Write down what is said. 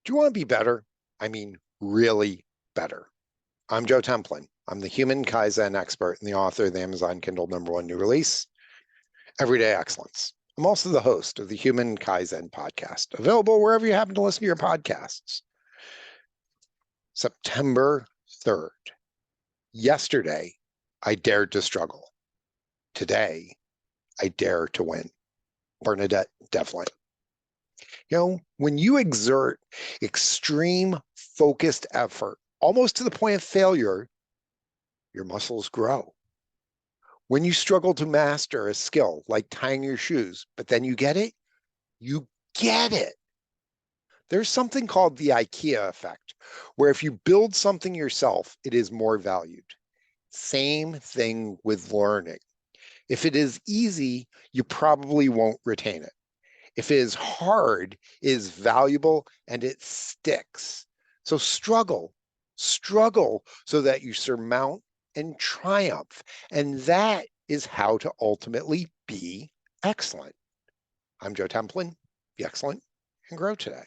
Do you want to be better? I mean, really better. I'm Joe Templin. I'm the human Kaizen expert and the author of the Amazon Kindle #1 new release, Everyday Excellence. I'm also the host of the Human Kaizen podcast, available wherever you happen to listen to your podcasts. September 3rd. Yesterday, I dared to struggle. Today, I dare to win. Bernadette Devlin. When you exert extreme focused effort, almost to the point of failure, your muscles grow. When you struggle to master a skill like tying your shoes, but then you get it, you get it. There's something called the IKEA effect, where if you build something yourself, it is more valued. Same thing with learning. If it is easy, you probably won't retain it. If it is hard, it is valuable and it sticks. So struggle so that you surmount and triumph. And that is how to ultimately be excellent. I'm Joe Templin. Be excellent and grow today.